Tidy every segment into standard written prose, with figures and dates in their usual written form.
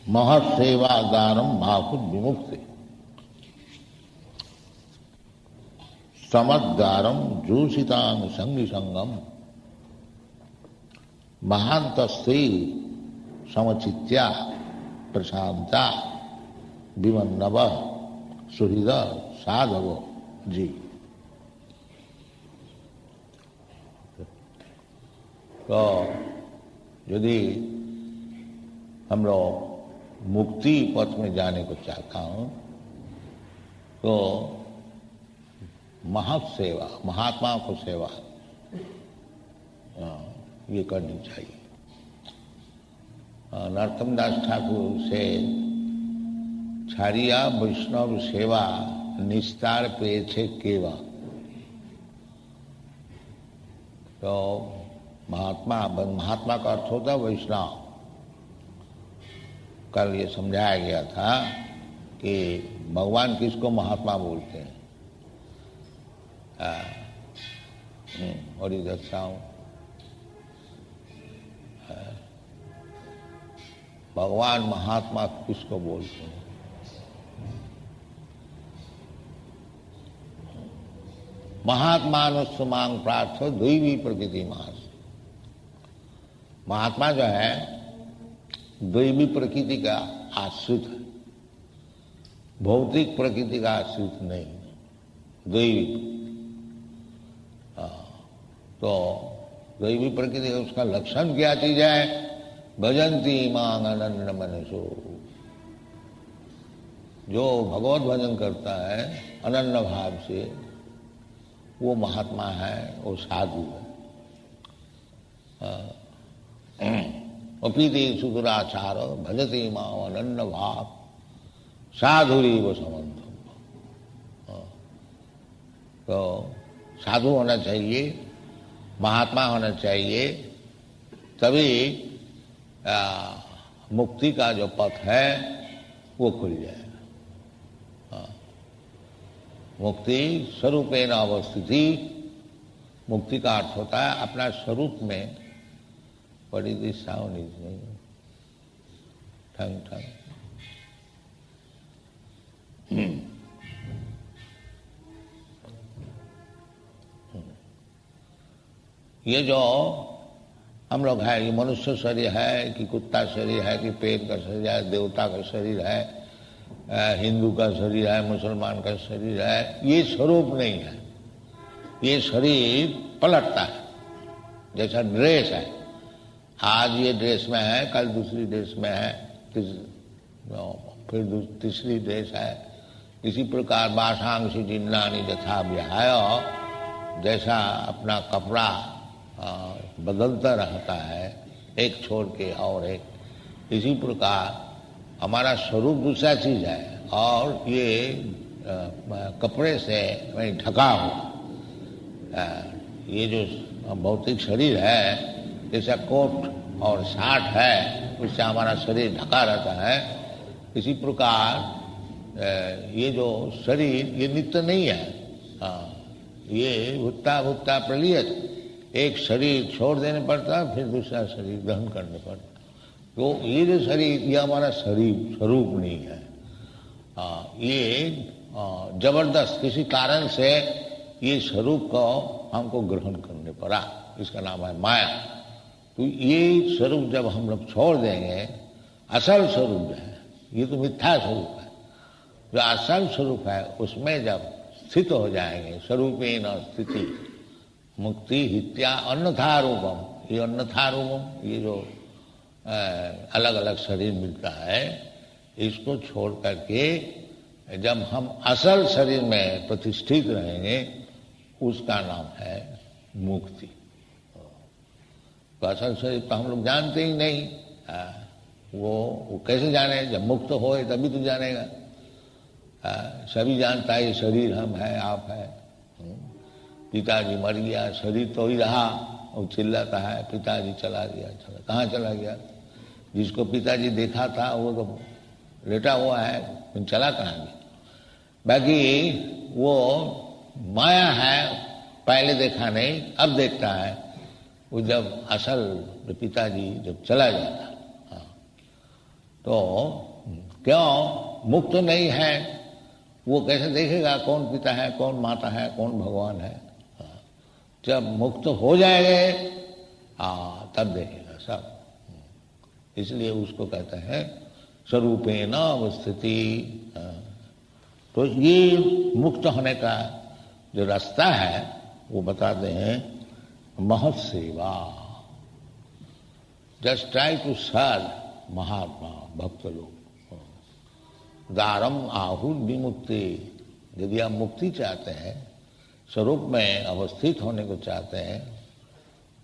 महत् सेवागारम भाकुर विमुक्ति समद्गारम जूषितान संगी संगम महांतस्ते समचित्या प्रशांता विमन्नव सुहृद साधव जी। तो यदि हम लोग मुक्ति पथ में जाने को चाहता हूं तो महत् सेवा, महात्मा को सेवा ये करनी चाहिए। नरोत्तम दास ठाकुर से छारिया वैष्णव सेवा निस्तार पे छे केवा। तो महात्मा का अर्थ होता है वैष्णव। कल ये समझाया गया था कि भगवान किसको महात्मा बोलते हैं। और इधर साऊं भगवान महात्मा किसको बोलते हैं। महात्मानुस्मांग प्रार्थ दैवी प्रकृति मास। महात्मा जो है दैवी प्रकृति का आश्रित है, भौतिक प्रकृति का आश्रित नहीं, दैवी। तो दैवी प्रकृति का उसका लक्षण क्या चीज है? भजंती मांग अनन्य मनसो। जो भगवत भजन करता है अनन्य भाव से वो महात्मा है, वो साधु है। अपीति सुदुराचार भजती मां अनन्य भाव साधुरी व समर्थम। तो साधु होना चाहिए, महात्मा होना चाहिए, तभी मुक्ति का जो पथ है वो खुल जाएगा। मुक्ति स्वरूपेण अवस्थिति। मुक्ति का अर्थ होता है अपना स्वरूप में पड़ी दिशाओं नहीं, ठंग ठंग। ये जो हम लोग है, ये मनुष्य शरीर है कि कुत्ता शरीर है कि पेड़ का शरीर है, देवता का शरीर है, हिंदू का शरीर है, मुसलमान का शरीर है, ये स्वरूप नहीं है। ये शरीर पलटता है, जैसा ड्रेस है। आज ये ड्रेस में है, कल दूसरी ड्रेस में है, फिर तीसरी ड्रेस है। इसी प्रकार बासांसी जिन्नानी यथा विहाय, जैसा अपना कपड़ा बदलता रहता है एक छोड़ के और एक, इसी प्रकार हमारा स्वरूप दूसरा चीज है और ये कपड़े से वही ढका हुआ। ये जो भौतिक शरीर है, जैसा कोट और शार्ट है उससे हमारा शरीर ढका रहता है, इसी प्रकार ये जो शरीर ये नित्य नहीं है। ये भुट्टा भुट्टा प्रलियत, एक शरीर छोड़ देने पड़ता है फिर दूसरा शरीर ग्रहण करने पड़ता। तो ये जो शरीर ये हमारा शरीर स्वरूप नहीं है। ये जबरदस्त किसी कारण से ये स्वरूप को हमको ग्रहण करने पड़ा, इसका नाम है माया। तो ये स्वरूप जब हम लोग छोड़ देंगे, असल स्वरूप जो है, ये तो मिथ्या स्वरूप है, जो असल स्वरूप है उसमें जब स्थित हो जाएंगे, स्वरूपेण स्थिति मुक्ति हित्या अन्यथा रूपम। ये अन्यथा रूपम, ये जो अलग अलग शरीर मिलता है, इसको छोड़ करके जब हम असल शरीर में प्रतिष्ठित रहेंगे, उसका नाम है मुक्ति। तो असल शरीर तो हम लोग जानते ही नहीं। वो कैसे जाने? जब मुक्त होए तभी तो जानेगा। सभी जानता है ये शरीर हम है, आप है। पिताजी मर गया, शरीर तो ही रहा, और चिल्लाता है पिताजी चला गया, चला कहाँ चला गया? जिसको पिताजी देखा था वो तो लेटा हुआ है, चला कहाँ गया? बाकी वो माया है, पहले देखा नहीं, अब देखता है। वो जब असल पिताजी जब चला जाता, तो क्यों मुक्त नहीं है, वो कैसे देखेगा कौन पिता है, कौन माता है, कौन भगवान है? जब मुक्त हो जाएंगे तब देखेगा सब। इसलिए उसको कहते हैं स्वरूपेण अवस्थिति। तो ये मुक्त होने का जो रास्ता है वो बताते हैं महत् सेवा। जस्ट ट्राई टू सर्व महात्मा भक्त लोग। दारम आहुर विमुक्ति। यदि आप मुक्ति चाहते हैं, स्वरूप में अवस्थित होने को चाहते हैं,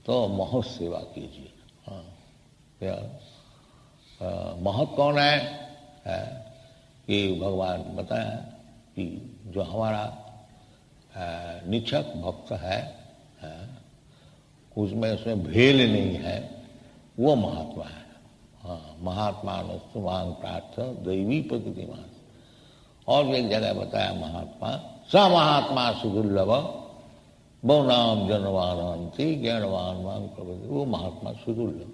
तो महत् सेवा कीजिए। महत् कौन है? कि भगवान बताया कि जो हमारा निछक भक्त है, उसमें भेल नहीं है, वो महात्मा है। महात्मा नुमांग प्रार्थ दैवी प्रकृतिमान। और भी एक जगह बताया महात्मा स महात्मा सुदुर्लभ बहुनाम जनवानंती ज्ञानवान मांग प्रवृत्ति। वो महात्मा सुदुर्लभ।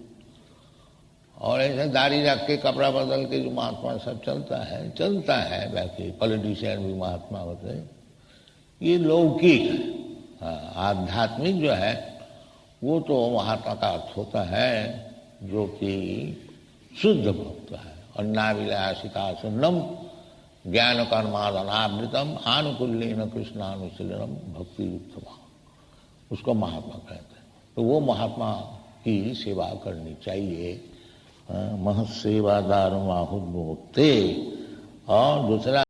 और ऐसे दाढ़ी रख के कपड़ा बदल के जो महात्मा सब चलता है बाकी पॉलिटिशियन भी महात्मा होते हैं, ये लौकिक है। आध्यात्मिक जो है वो तो महात्मा का अर्थ होता है जो कि शुद्ध भक्त है। अन्नाविलासिता सुन्नम ज्ञान कर्मादनावृतम आनुकूल्येन कृष्णानुशीलनम भक्ति युक्त, उसको महात्मा कहते हैं। तो वो महात्मा की सेवा करनी चाहिए। महत् सेवादारम आहुर्मुक्ते। और दूसरा